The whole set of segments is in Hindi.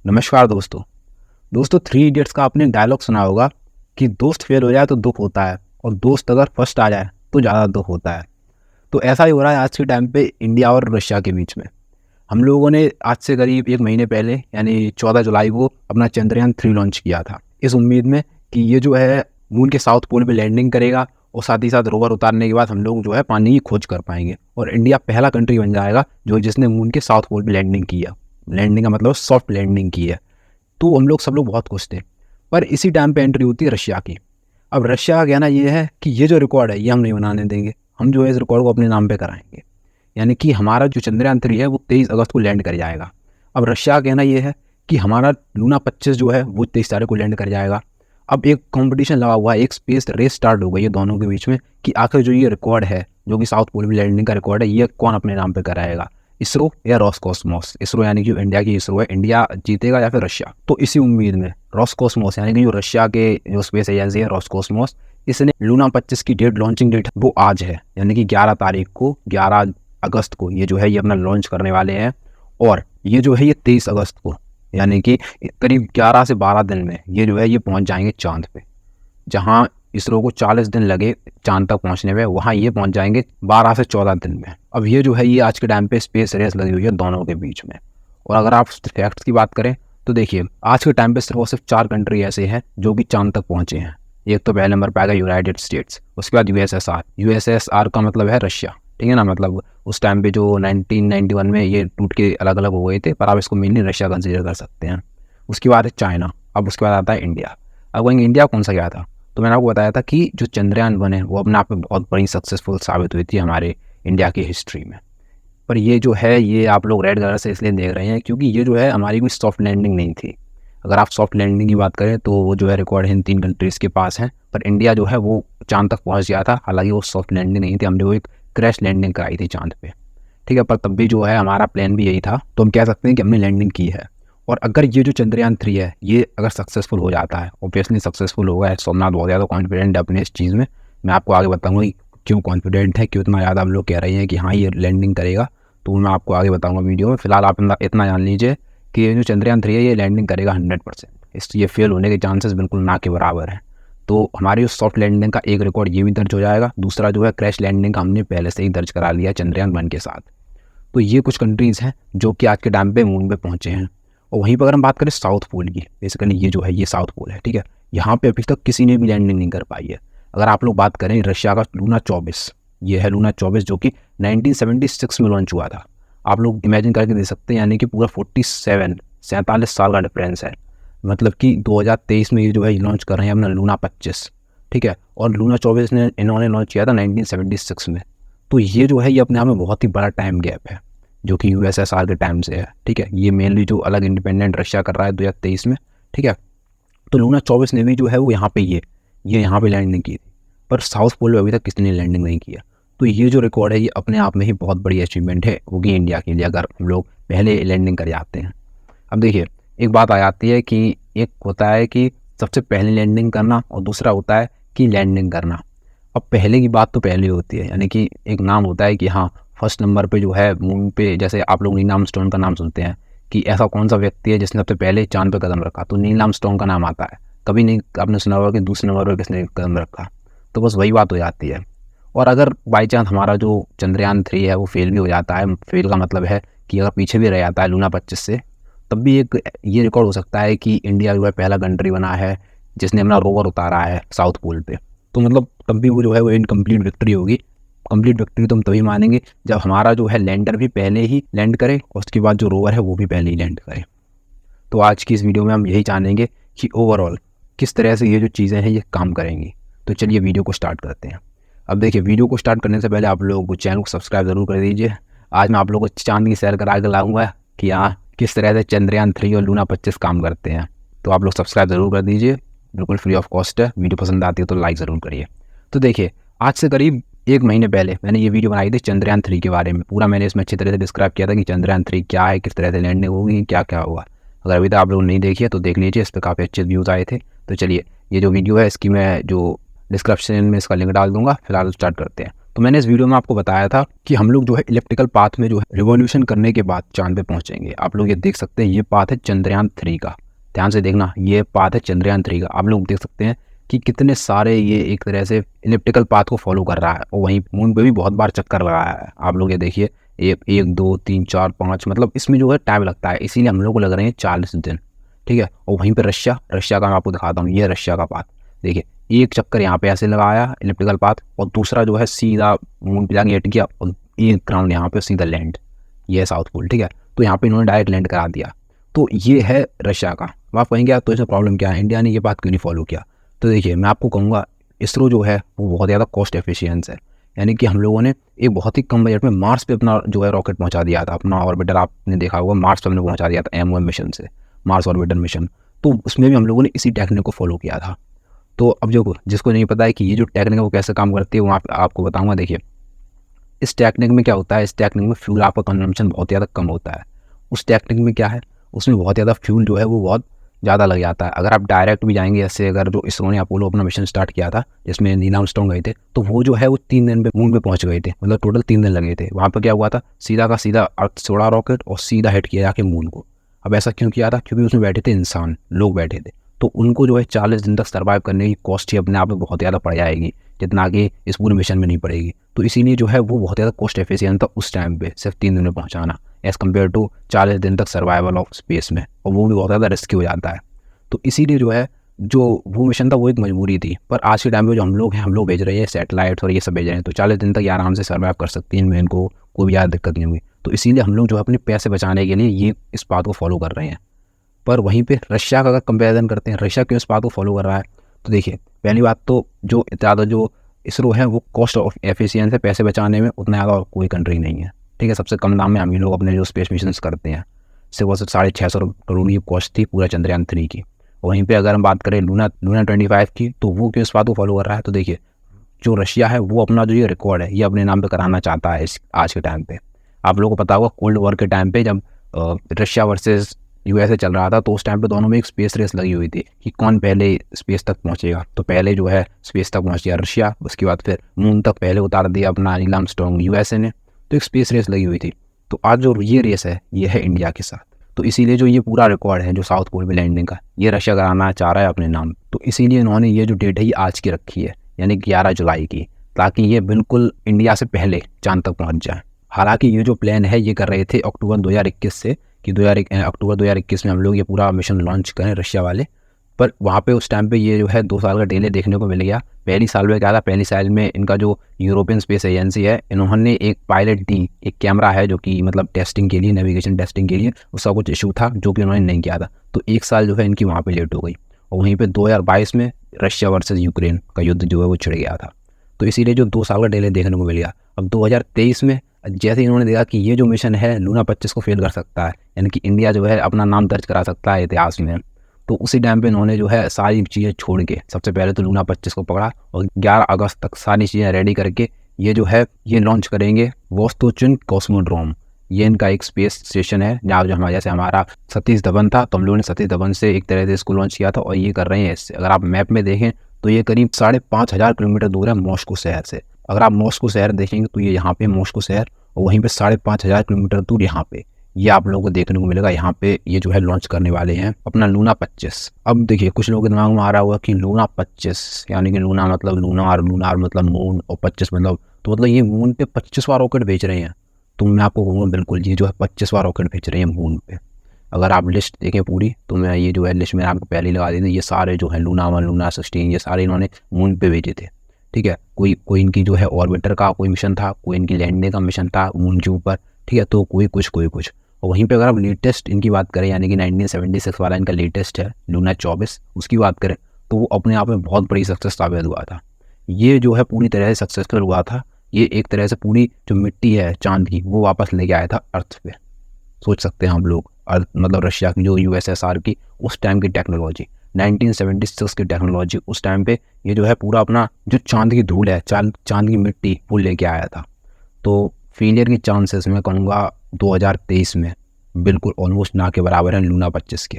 नमस्कार दोस्तों। दोस्तों, थ्री इडियट्स का आपने डायलॉग सुना होगा कि दोस्त फेल हो जाए तो दुख होता है और दोस्त अगर फर्स्ट आ जाए तो ज़्यादा दुख होता है। तो ऐसा ही हो रहा है आज के टाइम पे इंडिया और रशिया के बीच में। हम लोगों ने आज से करीब एक महीने पहले यानी 14 जुलाई को अपना चंद्रयान 3 लॉन्च किया था, इस उम्मीद में कि ये जो है मून के साउथ पोल पे लैंडिंग करेगा और साथ ही साथ रोवर उतारने के बाद हम लोग जो है पानी की खोज कर पाएंगे और इंडिया पहला कंट्री बन जाएगा जिसने मून के साउथ पोल पे लैंडिंग की है। लैंडिंग का मतलब सॉफ्ट लैंडिंग की है। तो हम लोग सब लोग बहुत खुश थे। पर इसी टाइम पे एंट्री होती है रशिया की। अब रशिया का कहना ये है कि ये जो रिकॉर्ड है ये हम नहीं बनाने देंगे, हम जो है इस रिकॉर्ड को अपने नाम पे कराएंगे। यानी कि हमारा जो चंद्रयान 3 है वो 23 अगस्त को लैंड कर जाएगा। अब रशिया का कहना ये है कि हमारा लूना 25 जो है वो 23 तारीख को लैंड कर जाएगा। अब एक कंपटीशन लगा हुआ है, एक स्पेस रेस स्टार्ट हो गई है दोनों के बीच में कि आखिर जो ये रिकॉर्ड है, जो कि साउथ पोल पे लैंडिंग का रिकॉर्ड है, ये कौन अपने नाम पे कराएगा, इसरो या रॉसकॉस्मोस। इसरो यानी कि जो इंडिया की इसरो है, इंडिया जीतेगा या फिर रशिया। तो इसी उम्मीद में रॉसकॉस्मोस यानी कि जो रशिया के जो स्पेस एजेंसी है रॉसकॉस्मोस, इसने लूना 25 की डेट, लॉन्चिंग डेट वो आज है, यानी कि 11 तारीख को, 11 अगस्त को ये जो है ये अपना लॉन्च करने वाले हैं। और ये जो है ये 23 अगस्त को, यानी कि करीब 11 से 12 दिन में ये जो है ये पहुंच जाएंगे चांद पे। जहां इसरो को 40 दिन लगे चांद तक पहुंचने में, वहां ये पहुंच जाएंगे 12 से 14 दिन में। अब ये जो है ये आज के टाइम पे स्पेस रेस लगी हुई है दोनों के बीच में। और अगर आप फैक्ट्स की बात करें तो देखिए, आज के टाइम पे सिर्फ 4 कंट्री ऐसे हैं जो कि चांद तक पहुंचे हैं। एक तो पहले नंबर पे आएगा यूनाइटेड स्टेट्स, उसके बाद यूएसएसआर। यूएसएसआर का मतलब है रशिया, ठीक है ना। मतलब उस टाइम पे जो 1991 में ये टूट के अलग अलग हो गए थे, पर आप इसको मेनली रशिया कंसिडर कर सकते हैं। उसके बाद है चाइना, अब उसके बाद आता है इंडिया। अब वहीं इंडिया कौन सा गया था, तो मैंने आपको बताया था कि जो चंद्रयान 1 है वो अपने आप में बहुत बड़ी सक्सेसफुल साबित हुई थी हमारे इंडिया की हिस्ट्री में। पर ये जो है ये आप लोग रेड कलर से इसलिए देख रहे हैं क्योंकि ये जो है हमारी कोई सॉफ्ट लैंडिंग नहीं थी। अगर आप सॉफ्ट लैंडिंग की बात करें तो वो जो है रिकॉर्ड इन 3 कंट्रीज़ के पास है, पर इंडिया जो है वो चांद तक पहुंच गया था। हालांकि वो सॉफ्ट लैंडिंग नहीं थी, हमने वो एक क्रैश लैंडिंग कराई थी चांद पे, ठीक है। पर तब भी जो है हमारा प्लान भी यही था, तो हम कह सकते हैं कि हमने लैंडिंग की है। और अगर ये जो चंद्रयान 3 है ये अगर सक्सेसफुल हो जाता है, ऑब्वियसली सक्सेसफुल होगा, सोमनाथ बहुत ज़्यादा कॉन्फिडेंट है अपने इस चीज़ में। मैं आपको आगे बताऊंगा कि क्यों कॉन्फिडेंट है, क्यों इतना ज़्यादा आप लोग कह रहे हैं कि हाँ ये लैंडिंग करेगा, तो मैं आपको आगे बताऊंगा वीडियो में। फिलहाल आप इतना जान लीजिए कि ये जो चंद्रयान 3 है ये लैंडिंग करेगा 100%। ये फेल होने के चांसेस बिल्कुल ना के बराबर हैं। तो हमारी जो सॉफ्ट लैंडिंग का एक रिकॉर्ड ये भी दर्ज हो जाएगा, दूसरा जो है क्रैश लैंडिंग का हमने पहले से ही दर्ज करा लिया चंद्रयान 1 के साथ। तो ये कुछ कंट्रीज़ हैं जो कि आज के टाइम पे मून पे पहुंचे हैं। और वहीं पर अगर हम बात करें साउथ पोल की, बेसिकली ये जो है ये साउथ पोल है, ठीक है। यहाँ पे अभी तक किसी ने भी लैंडिंग नहीं कर पाई है। अगर आप लोग बात करें रशिया का लूना 24, ये है लूना 24 जो कि 1976 में लॉन्च हुआ था। आप लोग इमेजिन करके दे सकते हैं, यानी कि पूरा 47 साल का डिफरेंस है। मतलब कि 2023 में ये जो है लॉन्च कर रहे हैं अपना लूना 25, ठीक है। और लूना 24 ने इन्होंने लॉन्च किया था 1976 में। तो ये जो है ये अपने आप में बहुत ही बड़ा टाइम गैप है जो कि यूएसएसआर के टाइम से है, ठीक है। ये मेनली जो अलग इंडिपेंडेंट रशिया कर रहा है 2023 में, ठीक है। तो लूना 24 ने भी जो है वो यहाँ पे ये यहाँ पे लैंडिंग की थी, पर साउथ पोल में अभी तक किसी ने लैंडिंग नहीं किया। तो ये जो रिकॉर्ड है ये अपने आप में ही बहुत बड़ी अचीवमेंट है होगी इंडिया के लिए, अगर हम लोग पहले लैंडिंग कर जाते हैं। अब देखिए, एक बात आ जाती है कि एक होता है कि सबसे पहले लैंडिंग करना और दूसरा होता है कि लैंडिंग करना। अब पहले की बात तो पहले होती है, यानी कि एक नाम होता है कि हाँ फर्स्ट नंबर पे जो है मून पे, जैसे आप लोग नील आर्मस्ट्रांग का नाम सुनते हैं कि ऐसा कौन सा व्यक्ति है जिसने सबसे पहले चांद पे कदम रखा, तो नील आर्मस्ट्रांग का नाम आता है। कभी नहीं आपने सुना होगा कि दूसरे नंबर पर किसने कदम रखा, तो बस वही बात हो जाती है। और अगर बाई चांस हमारा जो चंद्रयान 3 है वो फेल भी हो जाता है, फेल का मतलब है कि अगर पीछे भी रह जाता है लूना 25 से, तब भी एक ये रिकॉर्ड हो सकता है कि इंडिया जो है पहला कंट्री बना है जिसने अपना रोवर उतारा है साउथ पोल पे। तो मतलब तब भी वो जो है वो इनकम्प्लीट विक्ट्री होगी। कंप्लीट विक्ट्री तो हम तभी मानेंगे जब हमारा जो है लैंडर भी पहले ही लैंड करे और उसके बाद जो रोवर है वो भी पहले ही लैंड करे। तो आज की इस वीडियो में हम यही जानेंगे कि ओवरऑल किस तरह से ये जो चीज़ें हैं ये काम करेंगी। तो चलिए वीडियो को स्टार्ट करते हैं। अब देखिए, वीडियो को स्टार्ट करने से पहले आप लोग चैनल को सब्सक्राइब ज़रूर कर दीजिए। आज मैं आप लोगों को चांद की सैर करा के लाऊंगा कि हाँ किस तरह से चंद्रयान 3 और लूना 25 काम करते हैं। तो आप लोग सब्सक्राइब ज़रूर कर दीजिए, बिल्कुल फ्री ऑफ कॉस्ट है। वीडियो पसंद आती है तो लाइक ज़रूर करिए। तो देखिए, आज से करीब एक महीने पहले मैंने ये वीडियो बनाई थी चंद्रयान 3 के बारे में। पूरा मैंने इसमें अच्छी तरह से डिस्क्राइब किया था कि चंद्रयान 3 क्या है, किस तरह से लैंडिंग होगी, क्या क्या होगा। अगर अभी तक आप लोग नहीं देखिए तो देख लीजिए, इस पर काफ़ी अच्छे व्यूज़ आए थे। तो चलिए, ये जो वीडियो है इसकी मैं जो डिस्क्रिप्शन में इसका लिंक डाल दूंगा। फिलहाल स्टार्ट करते हैं। तो मैंने इस वीडियो में आपको बताया था कि हम लोग जो है इलेक्ट्रिकल पाथ में जो है रिवॉल्यूशन करने के बाद चांद पे पहुंचेंगे। आप लोग ये देख सकते हैं, ये पाथ है चंद्रयान 3 का। ध्यान से देखना, ये पाथ है चंद्रयान 3 का। आप लोग देख सकते हैं कि कितने सारे ये एक तरह से इलेक्ट्रिकल पाथ को फॉलो कर रहा है, और वहीं मून पे भी बहुत बार चक्कर लगाया है। आप लोग ये देखिए, 1 2 3 4 5, मतलब इसमें जो है टाइम लगता है, इसीलिए हम लोग को लग रहे हैं 40 दिन। ठीक है। और वहीं पर रशिया का मैं आपको दिखाता हूँ, ये रशिया का पाथ देखिए। एक चक्कर यहाँ पे ऐसे लगाया इलेक्ट्रिकल पाथ, और दूसरा जो है सीधा मून पे जाके हिट किया, और एक ग्राउंड यहाँ पे सीधा लैंड, ये है साउथ पोल। ठीक है। तो यहाँ पे इन्होंने डायरेक्ट लैंड करा दिया। तो ये है रशिया का। अब आप कहेंगे तो इसमें प्रॉब्लम क्या है, इंडिया ने ये बात क्यों नहीं फॉलो किया? तो देखिए, मैं आपको कहूँगा, इसरो जो है वो बहुत ज़्यादा कॉस्ट एफिशिएंट है। यानी कि हम लोगों ने एक बहुत ही कम बजट में मार्स पे अपना जो है रॉकेट पहुँचा दिया था। अपना ऑर्बिटर आपने देखा होगा, मार्स पे हमने पहुँचा दिया था M1 मिशन से, मार्स ऑर्बिटर मिशन। तो उसमें भी हम लोगों ने इसी टेक्निक को फॉलो किया था। तो अब जो जिसको नहीं पता है कि ये जो टेक्निक है वो कैसे काम करती है, वो आपको बताऊंगा। देखिए, इस टेक्निक में क्या होता है, इस टेक्निक में फ्यूल आपका कंजम्पशन बहुत ज़्यादा कम होता है। उस टेक्निक में क्या है, उसमें बहुत ज़्यादा फ्यूल जो है वो बहुत ज़्यादा लग जाता है। अगर आप डायरेक्ट भी जाएंगे, जैसे अगर जो इसरो ने अपोलो अपना मिशन स्टार्ट किया था, जिसमें नील आर्मस्ट्रांग गए थे, तो वो जो है वो 3 दिन पे मून पे पहुंच गए थे। मतलब टोटल 3 दिन लगे थे। वहाँ पर क्या हुआ था, सीधा का सीधा अर्थ छोड़ा रॉकेट और सीधा हिट किया जाके मून को। अब ऐसा क्यों किया था? क्योंकि उसमें बैठे थे इंसान, लोग बैठे थे। तो उनको जो है 40 दिन तक सर्वाइव करने की कॉस्ट ही अपने आप में बहुत ज़्यादा पड़ जाएगी, जितना आगे इस पूरे मिशन में नहीं पड़ेगी। तो इसीलिए जो है वो बहुत ज़्यादा कॉस्ट एफिशिएंट था उस टाइम पे, सिर्फ 3 दिन में पहुंचाना, एज़ कम्पेयर टू 40 दिन तक सर्वाइवल ऑफ स्पेस में, और वो भी बहुत ज़्यादा रिस्की हो जाता है। तो इसीलिए जो है जो वो मिशन था वो एक मजबूरी थी। पर आज के टाइम पे जो हम लोग हैं, हम लोग भेज रहे हैं सैटेलाइट्स और ये सब भेज रहे हैं, तो 40 दिन तक ये आराम से सर्वाइव कर सकती है, इनमें इनको कोई भी ज़्यादा दिक्कत नहीं होगी। तो इसीलिए हम लोग जो है अपने पैसे बचाने के लिए ये इस बात को फॉलो कर रहे हैं। पर वहीं पे रशिया का अगर कंपैरिजन करते हैं, रशिया क्यों इस बात को फॉलो कर रहा है, तो देखिए, पहली बात तो जो ज़्यादा जो इसरो है वो कॉस्ट ऑफ एफिशिएंसी है, पैसे बचाने में उतना ज़्यादा कोई कंट्री नहीं है। ठीक है। सबसे कम दाम में हम ही लोग अपने जो स्पेस मिशन करते हैं, सिर्फ 650 करोड़ की कॉस्ट थी पूरा चंद्रयान 3 की। वहीं पे अगर हम बात करें लूना 25 की, तो वो क्यों इस बात को फॉलो कर रहा है? तो देखिए, जो रशिया है वो अपना जो ये रिकॉर्ड है ये अपने नाम पे कराना चाहता है इस आज के टाइम पे। आप लोगों को पता होगा, कोल्ड वॉर के टाइम पे जब रशिया वर्सेस USA चल रहा था, तो उस टाइम पे दोनों में एक स्पेस रेस लगी हुई थी कि कौन पहले स्पेस तक पहुंचेगा। तो पहले जो है स्पेस तक पहुंच गया रशिया, उसके बाद फिर मून तक पहले उतार दिया अपना नील आर्मस्ट्रांग USA ने। तो एक स्पेस रेस लगी हुई थी। तो आज जो ये रेस है ये है इंडिया के साथ। तो इसीलिए जो ये पूरा रिकॉर्ड है जो साउथ पोल पे लैंडिंग का, ये रशिया कराना चाह रहा है अपने नाम। तो इसीलिए इन्होंने ये जो डेट है ये आज की रखी है, यानी 11 जुलाई की, ताकि ये बिल्कुल इंडिया से पहले चांद तक पहुंच जाए। हालांकि ये जो प्लान है ये कर रहे थे अक्टूबर 2021 से, कि अक्टूबर 2021 में हम लोग ये पूरा मिशन लॉन्च करें रशिया वाले। पर वहाँ पे उस टाइम पे ये जो है 2 साल का डिले देखने को मिल गया। पहली साल में क्या था, पहली साल में इनका जो यूरोपियन स्पेस एजेंसी है, इन्होंने एक पायलट दी, एक कैमरा है जो कि मतलब टेस्टिंग के लिए, नेविगेशन टेस्टिंग के लिए, उसका कुछ इशू था जो कि उन्होंने नहीं किया था। तो 1 साल जो है इनकी वहाँ पे लेट हो गई। और वहीं पे 2022 में रशिया वर्सेस यूक्रेन का युद्ध जो है वो छिड़ गया था। तो इसीलिए जो 2 साल का डिले देखने को मिल गया। अब 2023 में जैसे इन्होंने देखा कि ये जो मिशन है लूना 25 को फेल कर सकता है, यानी कि इंडिया जो है अपना नाम दर्ज करा सकता है इतिहास में, तो उसी टाइम पे इन्होंने जो है सारी चीज़ें छोड़ के सबसे पहले तो लूना 25 को पकड़ा, और 11 अगस्त तक सारी चीज़ें रेडी करके ये जो है ये लॉन्च करेंगे वोस्तोचिन कॉस्मोड्रोम। ये इनका एक स्पेस स्टेशन है जहाँ जो हमारा, जैसे हमारा सतीश धवन था, तो हम लोगों ने सतीश धवन से एक तरह से इसको लॉन्च किया था, और ये कर रहे हैं इससे। अगर आप मैप में देखें तो ये करीब 5,500 किलोमीटर दूर है मॉस्को शहर से। अगर आप मॉस्को शहर देखेंगे तो ये यहाँ पे मॉस्को शहर, और वहीं पे 5,500 किलोमीटर दूर यहाँ पे ये आप लोगों को देखने को मिलेगा। यहाँ पे ये जो है लॉन्च करने वाले हैं अपना लूना 25। अब देखिए, कुछ लोगों के दिमाग में आ रहा होगा कि लूना 25 यानी कि लूना मतलब लूनार, लूनार मतलब मून, और 25 मतलब, तो मतलब ये मून पे 25वां रॉकेट भेज रहे हैं। तो मैं आपको कहूँगा बिल्कुल ये जो है 25वां रॉकेट भेज रहे हैं मून पे। अगर आप लिस्ट देखें पूरी, तो मैं ये जो है लिस्ट में आपको पहले ही लगा दी थी। ये सारे जो है लूना 1, लूना 16, ये सारे इन्होंने मून पे भेजे थे। ठीक है। कोई इनकी जो है ऑर्बिटर का कोई मिशन था, कोई इनकी लैंडिंग का मिशन था मून के ऊपर। ठीक है। तो कोई कुछ। और वहीं पे अगर आप लेटेस्ट इनकी बात करें, यानी कि 1976 वाला इनका लेटेस्ट है लूना 24, उसकी बात करें तो वो अपने आप में बहुत बड़ी सक्सेस साबित हुआ था। ये जो है पूरी तरह से सक्सेसफुल हुआ था। ये एक तरह से पूरी जो मिट्टी है चांद की वो वापस लेके आया था अर्थ पे। सोच सकते हैं हम लोग, अर्थ मतलब रशिया की जो USSR की उस टाइम की टेक्नोलॉजी, 1976 की टेक्नोलॉजी, उस टाइम पे ये जो है पूरा अपना जो चांद की धूल है, चांद की मिट्टी वो लेके आया था। तो फेलियर के चांसेस मैं कहूँगा 2023 में बिल्कुल ऑलमोस्ट ना के बराबर है लूना 25 के।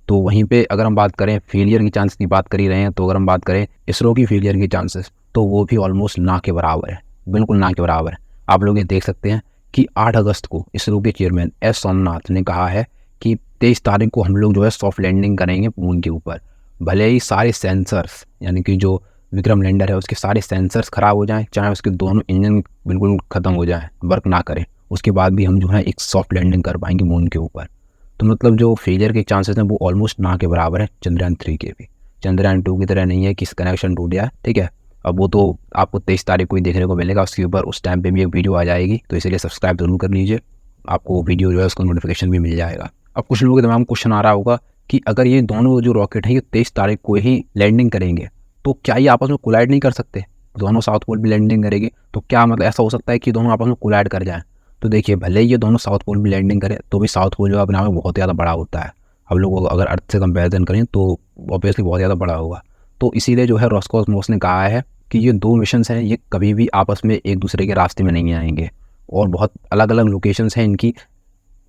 तो वहीं पे अगर हम बात करें फेलियर की चांस की बात कर ही रहे हैं, तो अगर हम बात करें इसरो की फेलियर की चांसेस, तो वो भी ऑलमोस्ट ना के बराबर है। बिल्कुल ना के बराबर है। आप लोग ये देख सकते हैं कि 8 अगस्त को इसरो के चेयरमैन एस सोमनाथ ने कहा है कि 23 तारीख को हम लोग जो है सॉफ्ट लैंडिंग करेंगे मून के ऊपर। भले ही सारे सेंसर्स यानी कि जो विक्रम लैंडर है उसके सारे सेंसर्स ख़राब हो जाएं, चाहे उसके दोनों इंजन बिल्कुल ख़त्म हो जाएं, वर्क ना करें, उसके बाद भी हम जो है एक सॉफ्ट लैंडिंग कर पाएंगे मून के ऊपर। तो मतलब जो फेलियर के चांसेस हैं वो ऑलमोस्ट ना के बराबर है चंद्रयान 3 के भी। चंद्रयान 2 की तरह नहीं है कि कनेक्शन टूट गया, ठीक है। अब वो तो आपको 23 तारीख को ही देखने को मिलेगा, उसके ऊपर उस टाइम पे भी एक वीडियो आ जाएगी, तो इसलिए सब्सक्राइब जरूर कर लीजिए, आपको वीडियो जो है उसका नोटिफिकेशन भी मिल जाएगा। अब कुछ लोगों के दिमाग में क्वेश्चन आ रहा होगा कि अगर ये दोनों जो रॉकेट हैं ये 23 तारीख को ही लैंडिंग करेंगे तो क्या ये आपस में कोलाइड नहीं कर सकते? दोनों साउथ पोल भी लैंडिंग करेंगे तो क्या मतलब ऐसा हो सकता है कि दोनों आपस में कोलाइड कर जाएं? तो देखिए, भले ही ये दोनों साउथ पोल भी लैंडिंग करें तो भी साउथ पोल जो अपने आप में बहुत ज़्यादा बड़ा होता है। हम लोग अगर अर्थ से कंपेरिजन करें तो ऑब्वियसली बहुत ज़्यादा बड़ा होगा। तो इसीलिए जो है रोस्कोसमोस ने कहा है कि ये 2 मिशंस हैं, ये कभी भी आपस में एक दूसरे के रास्ते में नहीं आएंगे और बहुत अलग अलग लोकेशंस हैं इनकी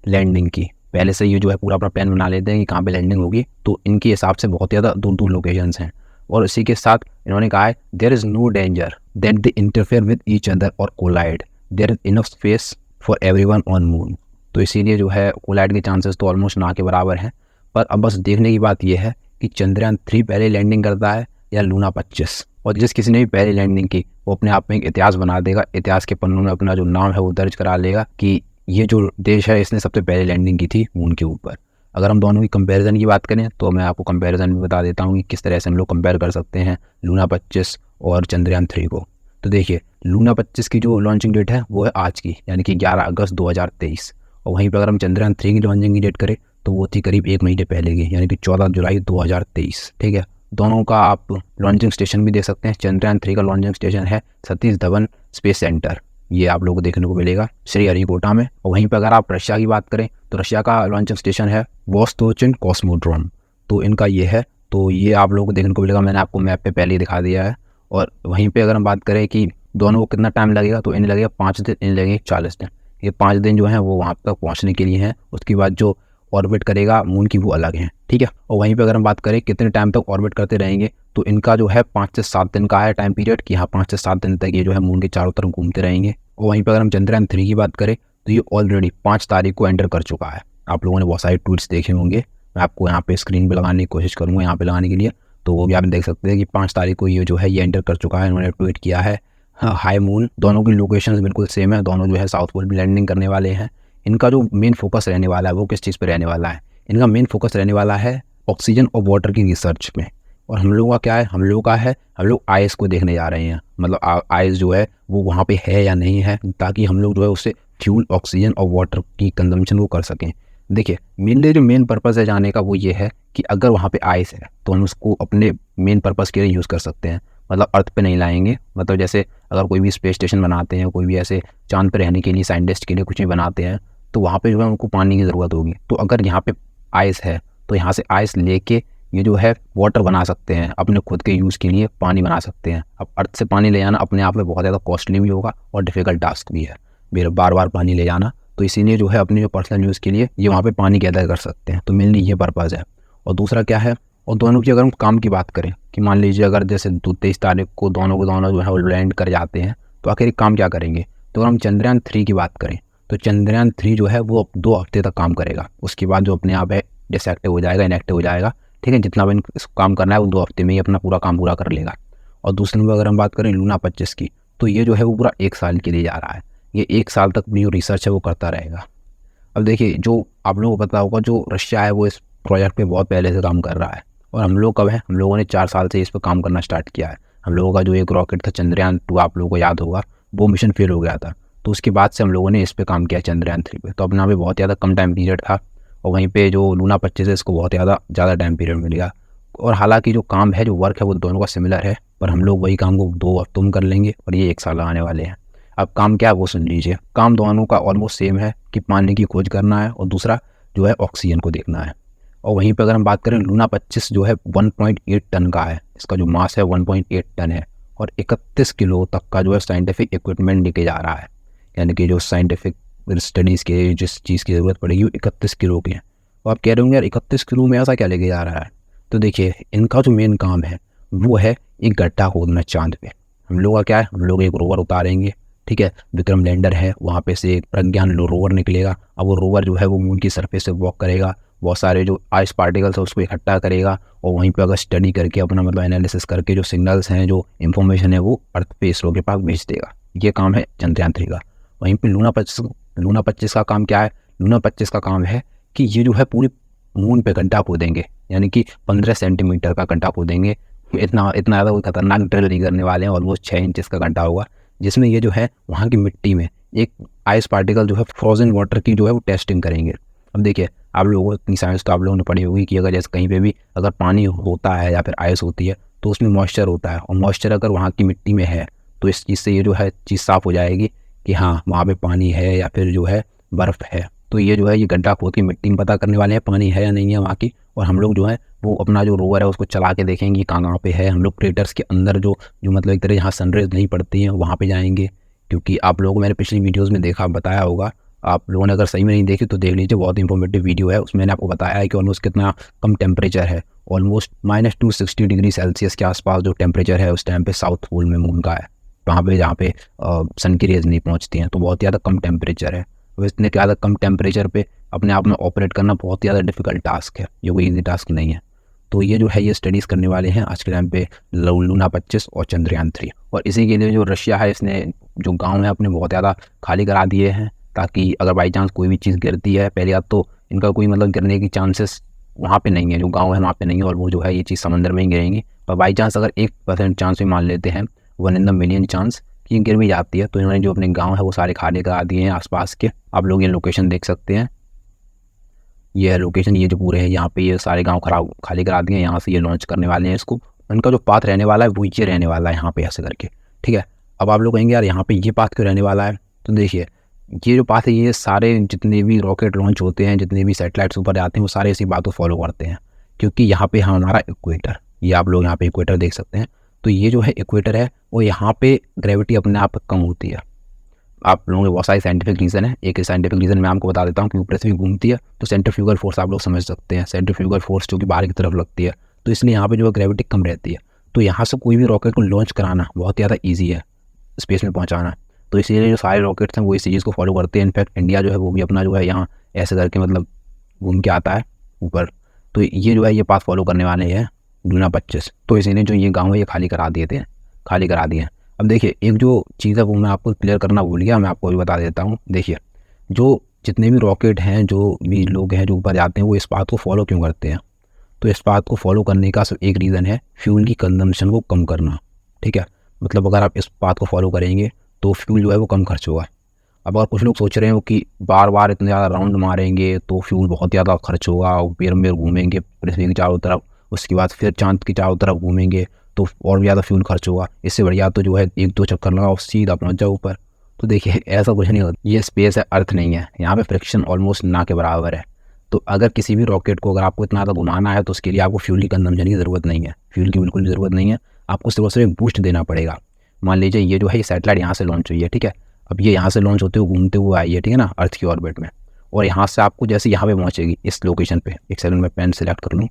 लैंडिंग की। पहले से ये जो है पूरा अपना प्लान बना लेते हैं कि कहाँ पे लैंडिंग होगी, तो इनके हिसाब से बहुत ज़्यादा दूर दूर लोकेशंस हैं। और इसी के साथ इन्होंने कहा है there is no danger that they interfere with each other और collide, there is enough space for everyone on moon. तो इसीलिए जो है कोलाइड के चांसेस तो ऑलमोस्ट ना के बराबर हैं। पर अब बस देखने की बात यह है कि चंद्रयान 3 पहले लैंडिंग करता है या लूना 25। और जिस किसी ने भी पहले लैंडिंग की वो अपने आप में एक इतिहास बना देगा, इतिहास के पन्नों में अपना जो नाम है वो दर्ज करा लेगा कि ये जो देश है इसने सबसे पहले लैंडिंग की थी मून के ऊपर। अगर हम दोनों की कंपैरिजन की बात करें तो मैं आपको कंपैरिजन भी बता देता हूँ कि किस तरह से हम लोग कंपेयर कर सकते हैं लूना 25 और चंद्रयान 3 को। तो देखिए, लूना 25 की जो लॉन्चिंग डेट है वो है आज की, यानी कि 11 अगस्त 2023। और वहीं पर अगर हम चंद्रयान 3 की लॉन्चिंग की डेट करें तो वो थी करीब 1 महीने पहले की, यानी कि 14 जुलाई 2023, ठीक है। दोनों का आप लॉन्चिंग स्टेशन भी देख सकते हैं। चंद्रयान 3 का लॉन्चिंग स्टेशन है सतीश धवन स्पेस सेंटर, ये आप लोगों को देखने को मिलेगा श्रीहरिकोटा में। और वहीं पर अगर आप रशिया की बात करें तो रशिया का लॉन्चिंग स्टेशन है वोस्टोचिन कॉस्मोड्रोम, तो इनका ये है, तो ये आप लोगों को देखने को मिलेगा, मैंने आपको मैप पे पहले ही दिखा दिया है। और वहीं पे अगर हम बात करें कि दोनों को कितना टाइम लगेगा तो इन्हें लगेगा 5 दिन, इन्हें लगेंगे 40 दिन। ये 5 दिन जो है वो वहाँ तक पहुँचने के लिए हैं, उसके बाद जो ऑर्बिट करेगा मून की वो अलग है, ठीक है। और वहीं पे अगर हम बात करें कितने टाइम तक ऑर्बिट करते रहेंगे तो इनका जो है 5 से 7 दिन का है टाइम पीरियड, कि हाँ 5 से 7 दिन तक ये जो है मून के चारों तरफ घूमते रहेंगे। और वहीं पर अगर हम चंद्रयान 3 की बात करें तो ये ऑलरेडी 5 तारीख को एंटर कर चुका है। आप लोगों ने बहुत सारे ट्वीट्स देखे होंगे, मैं आपको यहाँ पे स्क्रीन पे लगाने की कोशिश करूँगा, यहाँ पे लगाने के लिए, तो वो भी आप देख सकते हैं कि 5 तारीख को ये जो है ये एंटर कर चुका है। इन्होंने ट्वीट किया है हाई मून, दोनों की लोकेशंस बिल्कुल सेम है, दोनों जो है साउथ पोल में लैंडिंग करने वाले हैं। इनका जो मेन फोकस रहने वाला है वो किस चीज़ पर रहने वाला है? इनका मेन फोकस रहने वाला है ऑक्सीजन और वाटर की रिसर्च में। और हम लोगों का क्या है, हम लोगों का है हम लोग आइस को देखने जा रहे हैं, मतलब आइस जो है वो वहाँ पे है या नहीं है, ताकि हम लोग जो है उससे फ्यूल, ऑक्सीजन और वाटर की कंजम्पशन वो कर सकें। देखिए, मेनली जो मेन पर्पज़ है जाने का वो ये है कि अगर वहाँ पे आइस है तो हम उसको अपने मेन पर्पज़ के लिए यूज़ कर सकते हैं, मतलब अर्थ पे नहीं लाएंगे। मतलब जैसे अगर कोई भी स्पेस स्टेशन बनाते हैं, कोई भी ऐसे चांद पे रहने के लिए साइंटिस्ट के लिए कुछ भी बनाते हैं, तो वहाँ पे जो है उनको पानी की ज़रूरत होगी। तो अगर यहाँ पे आइस है तो यहाँ से आइस लेके ये जो है वाटर बना सकते हैं, अपने खुद के यूज़ के लिए पानी बना सकते हैं। अब अर्थ से पानी ले जाना अपने आप में बहुत ज़्यादा कॉस्टली भी होगा और डिफ़िकल्ट टास्क भी है, मेरा बार बार पानी ले जाना। तो इसीलिए जो है अपने जो पर्सनल यूज़ के लिए ये वहाँ पे पानी गैदर कर सकते हैं। तो मेनली ये पर्पज़ है। और दूसरा क्या है, और दोनों की अगर हम काम की बात करें कि मान लीजिए अगर जैसे 23 तारीख को दोनों जो है वो लैंड कर जाते हैं, तो आखिर काम क्या करेंगे? तो अगर हम चंद्रयान 3 की बात करें तो चंद्रयान 3 जो है वो 2 हफ्ते तक काम करेगा, उसके बाद जो अपने आप है डिसएक्टिव हो जाएगा, इनएक्टिव हो जाएगा, ठीक है। जितना भी इसको काम करना है वो 2 हफ्ते में ही अपना पूरा काम पूरा कर लेगा। और दूसरे नंबर अगर हम बात करें लूना 25 की, तो ये जो है वो पूरा 1 साल के लिए जा रहा है। ये 1 साल तक अपनी जो रिसर्च है वो करता रहेगा। अब देखिए, जो आप लोगों को पता होगा जो रशिया है वो इस प्रोजेक्ट पे बहुत पहले से काम कर रहा है, और हम लोग कब है, हम लोगों ने 4 साल से इस पर काम करना स्टार्ट किया है। हम लोगों का जो एक रॉकेट था चंद्रयान 2, आप लोगों को याद होगा, वो मिशन फेल हो गया था, तो उसके बाद से हम लोगों ने इस पर काम किया चंद्रयान 3 पे। तो अपना भी बहुत ज़्यादा कम टाइम पीरियड था, और वहीं पे जो लूना 25 है इसको बहुत ज़्यादा टाइम पीरियड मिलेगा। और हालांकि जो काम है, जो वर्क है वो दोनों का सिमिलर है, पर हम लोग वही काम को 2 हफ्तों में कर लेंगे और ये 1 साल लगाने वाले हैं। अब काम क्या है वो सुन लीजिए। काम दोनों का ऑलमोस्ट सेम है कि पानी की खोज करना है और दूसरा जो है ऑक्सीजन को देखना है। और वहीं पर अगर हम बात करें लूना 25 जो है 1.8 टन का है, इसका जो मास है 1.8 टन है, और 31 किलो तक का जो है साइंटिफिक इक्विपमेंट लेके जा रहा है, यानी कि जो साइंटिफिक स्टडीज़ के जिस चीज़ की ज़रूरत पड़ेगी वो 31 किलो की है। तो आप कह रहे होंगे यार 31 किलो में ऐसा क्या लेके जा रहा है? तो देखिए, इनका जो मेन काम है वो है एक गड्ढा खोदना चांद पे। हम लोग का क्या है, हम लोग एक रोवर उतारेंगे, ठीक है। विक्रम लैंडर है, वहाँ पे से एक प्रज्ञान रोवर निकलेगा। अब वो रोवर जो है वो मून की सरफेस से वॉक करेगा, बहुत सारे जो आइस पार्टिकल्स है उसको इकट्ठा करेगा और वहीं पे अगर स्टडी करके अपना मतलब एनालिसिस करके जो सिग्नल्स हैं, जो इन्फॉर्मेशन है वो अर्थ पे इसरो के पास भेज देगा। ये काम है चंद्रयान-3 का। वहीं पे लूना 25 का काम क्या है? लूना 25 का काम है कि ये जो है पूरी मून पे गड्ढा खोदेंगे, यानी कि 15 सेंटीमीटर का गड्ढा खोदेंगे। इतना इतना ज़्यादा कोई खतरनाक ड्रिल नहीं करने वाले हैं, ऑलमोस्ट 6 इंचेस का गड्ढा होगा, जिसमें ये जो है वहाँ की मिट्टी में एक आइस पार्टिकल जो है फ्रोजन वाटर की जो है वो टेस्टिंग करेंगे। अब देखिए, आप लोगों को इतनी साइंस तो आप लोगों ने पढ़ी होगी कि अगर जैसे कहीं पे भी अगर पानी होता है या फिर आइस होती है तो उसमें मॉइस्चर होता है, और मॉइस्चर अगर वहाँ की मिट्टी में है तो इस चीज़ से ये जो है चीज़ साफ़ हो जाएगी कि हाँ वहाँ पे पानी है या फिर जो है बर्फ़ है। तो ये जो है ये गड्ढा खोद के मिट्टी में पता करने वाले हैं पानी है या नहीं है वहाँ की। और हम लोग जो है वो अपना जो रोवर है उसको चला के देखेंगे कहाँ पे है। हम लोग क्रेटर्स के अंदर जो जो मतलब एक तरह जहाँ सनरेज नहीं पड़ती हैं वहाँ पे जाएंगे, क्योंकि आप लोगों को मैंने पिछली वीडियोज़ में देखा बताया होगा, आप लोगों ने अगर सही में नहीं देखी तो देख लीजिए, बहुत इंफॉर्मेटिव वीडियो है। उसमें मैंने आपको बताया है कि ऑलमोस्ट कितना कम टेम्परेचर है, ऑलमोस्ट -260 डिग्री सेल्सियस के आसपास जो टेम्परेचर है उस टाइम पे साउथ पोल में मून का है, वहाँ पे जहाँ पे सन की रेज नहीं पहुँचती हैं, तो बहुत ज़्यादा कम टेम्परेचर है। तो इतने ज़्यादा कम टेम्परेचर पे अपने आप में ऑपरेट करना बहुत ज़्यादा डिफिकल्ट टास्क है, ये कोई ईजी टास्क नहीं है। तो ये जो है ये स्टडीज़ करने वाले हैं आज के टाइम पे लूना 25 और चंद्रयान-3। और इसी के लिए जो रशिया है इसने जो गाँव है अपने बहुत ज़्यादा खाली करा दिए हैं, ताकि अगर बाई चांस कोई भी चीज़ गिरती है, पहली बात तो इनका कोई मतलब गिरने की चांसेस वहाँ पे नहीं है, जो गाँव है वहाँ पे नहीं है, और वो जो है ये चीज़ समंदर में ही गिरेंगी। पर बाई चांस अगर 1% चांस भी मान लेते हैं, 1 इन द मिलियन चांस कि ये गिर भी जाती है, तो इन्होंने जो अपने गाँव है वो सारे खाली करा दिए हैं आसपास के। आप लोग ये लोकेशन देख सकते हैं, ये है लोकेशन, ये जो पूरे हैं यहाँ पे ये सारे गाँव खाली करा दिए हैं, यहाँ से ये लॉन्च करने वाले हैं इसको। इनका जो पाथ रहने वाला है वो ये रहने वाला है यहाँ पे ऐसे करके, ठीक है। अब आप लोग कहेंगे यार यहाँ पे ये पाथ क्यों रहने वाला है? तो देखिए, ये जो पाथ है ये सारे जितने भी रॉकेट लॉन्च होते हैं, जितने भी सैटेलाइट्स ऊपर जाते हैं, वो सारे इसी बात को फॉलो करते हैं, क्योंकि यहाँ पे हमारा इक्वेटर, ये आप लोग यहाँ पे इक्वेटर देख सकते हैं। तो ये जो है इक्वेटर है वो यहाँ पे ग्रेविटी अपने आप कम होती है। आप लोगों के बहुत सारे साइंटिफिक रीज़न है, एक साइंटिफिक रीज़न मैं आपको बता देता हूँ कि पृथ्वी घूमती है तो सेंट्रीफ्यूगल फोर्स आप लोग समझ सकते हैं, सेंट्रीफ्यूगल फोर्स जो कि बाहर की तरफ लगती है, तो इसलिए यहाँ पे जो है ग्रेविटी कम रहती है। तो यहाँ से कोई भी रॉकेट को लॉन्च कराना बहुत ज़्यादा ईजी है, स्पेस में पहुँचाना। तो इसीलिए जो सारे रॉकेट्स हैं वो इसी चीज़ को फॉलो करते हैं। इनफैक्ट इंडिया जो है वो भी अपना जो है यहाँ ऐसे करके मतलब घूम के आता है ऊपर। तो ये जो है ये पाथ फॉलो करने वाले हैं लूना 25। तो इसीलिए जो ये गाँव है ये खाली करा दिए थे, खाली करा दिए हैं। अब देखिए, एक जो चीज़ है वो मैं आपको क्लियर करना भूल गया, मैं आपको भी बता देता हूँ। देखिए, जो जितने भी रॉकेट हैं, जो भी लोग हैं जो ऊपर जाते हैं, वो इस बात को फॉलो क्यों करते हैं? तो इस बात को फॉलो करने का सिर्फ एक रीज़न है, फ्यूल की कंजम्पशन को कम करना, ठीक है। मतलब अगर आप इस बात को फॉलो करेंगे तो फ्यूल जो है वो कम खर्च होगा। अब अगर कुछ लोग सोच रहे हो कि बार बार इतने ज़्यादा राउंड मारेंगे तो फ्यूल बहुत ज़्यादा खर्च होगा, पेर में घूमेंगे पृथ्वी की चारों तरफ, उसके बाद फिर चांद की चारों तरफ घूमेंगे तो और भी ज़्यादा फ्यूल खर्च होगा, इससे बढ़िया तो जो है 1-2 चक्कर लगाओ सीधा पहुंच जाओ ऊपर। तो देखिए, ऐसा कुछ नहीं होता, ये स्पेस है, अर्थ नहीं है, यहाँ पे फ्रिक्शन ऑलमोस्ट ना के बराबर है। तो अगर किसी भी रॉकेट को अगर आपको इतना ज़्यादा घुमाना है तो उसके लिए आपको फ्यूल की कंजम्पशन की ज़रूरत नहीं है, फ्यूल की बिल्कुल भी ज़रूरत नहीं है, आपको सिर्फ और सिर्फ एक बूस्ट देना पड़ेगा। मान लीजिए ये जो है ये सैटेलाइट यहाँ से लॉन्च हुई है, ठीक है। अब ये यहाँ से लॉन्च होते हुए घूमते हुए आई है, ठीक है ना, अर्थ की ऑर्बिट में, और यहाँ से आपको जैसे यहाँ पे पहुँचेगी इस लोकेशन पे, एक सेकंड में पेन सेलेक्ट कर लूँ,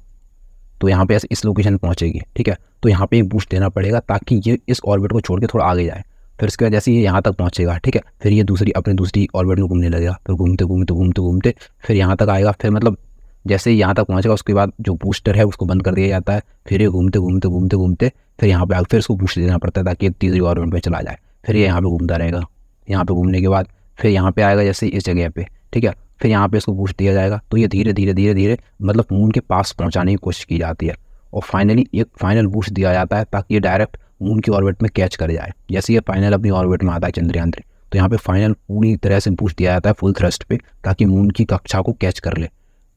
तो यहाँ पे ऐसे इस लोकेशन पहुँचेगी, ठीक है। तो यहाँ पे एक बूस्ट देना पड़ेगा ताकि ये इस ऑर्बिट को छोड़ के थोड़ा आगे जाए। फिर उसके बाद जैसे ये यहाँ तक पहुँचेगा, ठीक है, फिर ये दूसरी ऑर्बिट में घूमने लगेगा, फिर घूमते घूमते घूमते घूमते फिर यहाँ तक आएगा। फिर मतलब जैसे ही यहाँ तक पहुँचेगा उसके बाद जो बूस्टर है उसको बंद कर दिया जाता है, फिर ये घूमते घूमते घूमते घूमते फिर यहाँ पे फिर उसको बूस्ट देना पड़ता है ताकि तीसरी ऑर्बिट पे चला जाए। फिर ये यहाँ पे घूमता रहेगा, यहाँ पे घूमने के बाद फिर यहाँ पे आएगा जैसे इस जगह पे, ठीक है, फिर यहाँ पे इसको बूस्ट दिया जाएगा। तो ये धीरे धीरे धीरे धीरे मतलब मून के पास पहुँचाने की कोशिश की जाती है, और फाइनली एक फाइनल बूस्ट दिया जाता है ताकि ये डायरेक्ट मून की ऑर्बिट में कैच कर जाए। जैसे ये फाइनल अपनी ऑर्बिट में आता है चंद्रयान-3, तो यहाँ पे फाइनल पूरी तरह से बूस्ट दिया जाता है फुल थ्रस्ट पे ताकि मून की कक्षा को कैच कर ले।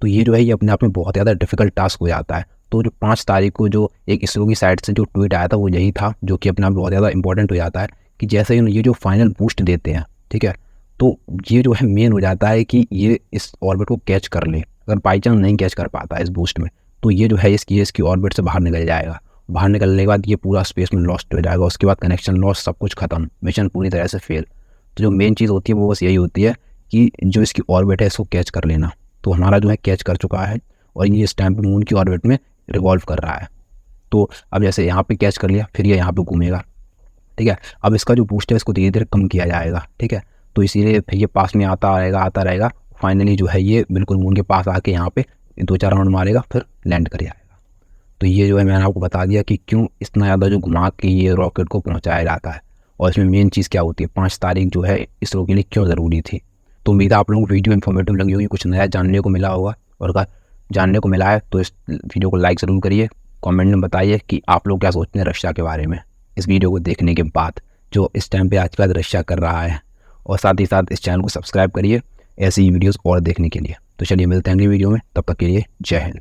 तो ये जो है ये अपने आप में बहुत ज़्यादा डिफिकल्ट टास्क हो जाता है। तो जो 5 तारीख को जो एक इसरो की साइड से जो ट्वीट आया था वो यही था, जो कि अपने आप बहुत ज़्यादा इंपॉर्टेंट हो जाता है कि जैसे ही ये जो फाइनल बूस्ट देते हैं, ठीक है, तो ये जो है मेन हो जाता है कि ये इस ऑर्बिट को कैच कर ले। अगर बाई चांस नहीं कैच कर पाता इस बूस्ट में तो ये जो है इसकी ऑर्बिट से बाहर निकल जाएगा। बाहर निकलने के बाद ये पूरा स्पेस में लॉस्ट हो जाएगा, उसके बाद कनेक्शन लॉस, सब कुछ खत्म, मिशन पूरी तरह से फेल। तो जो मेन चीज़ होती है वो बस यही होती है कि जो इसकी ऑर्बिट है इसको कैच कर लेना। तो हमारा जो है कैच कर चुका है और ये इस टाइम पे मून की ऑर्बिट में रिवॉल्व कर रहा है। तो अब जैसे यहाँ पे कैच कर लिया, फिर ये यहाँ पे घूमेगा, ठीक है। अब इसका जो बूस्ट है इसको धीरे धीरे कम किया जाएगा, ठीक है। तो इसीलिए फिर ये पास में आता रहेगा। फाइनली जो है ये बिल्कुल मून के पास आके यहाँ पे 2-4 राउंड मारेगा, फिर लैंड कर जाएगा। तो ये जो है मैंने आपको बता दिया कि क्यों इतना ज़्यादा जो घुमा के ये रॉकेट को पहुँचाया जाता है, और इसमें मेन चीज़ क्या होती है, 5 तारीख जो है इसरो के लिए क्यों ज़रूरी थी। तो उम्मीद है आप लोगों को वीडियो इन्फॉर्मेटिव लगी होगी, कुछ नया जानने को मिला होगा। और अगर जानने को मिला है तो इस वीडियो को लाइक ज़रूर करिए, कमेंट में बताइए कि आप लोग क्या सोचते हैं रशिया के बारे में इस वीडियो को देखने के बाद, जो इस टाइम पे आजकल रशिया कर रहा है। और साथ ही साथ इस चैनल को सब्सक्राइब करिए ऐसी ही वीडियोस और देखने के लिए। तो चलिए मिलते हैं अगली वीडियो में, तब तक के लिए जय हिंद।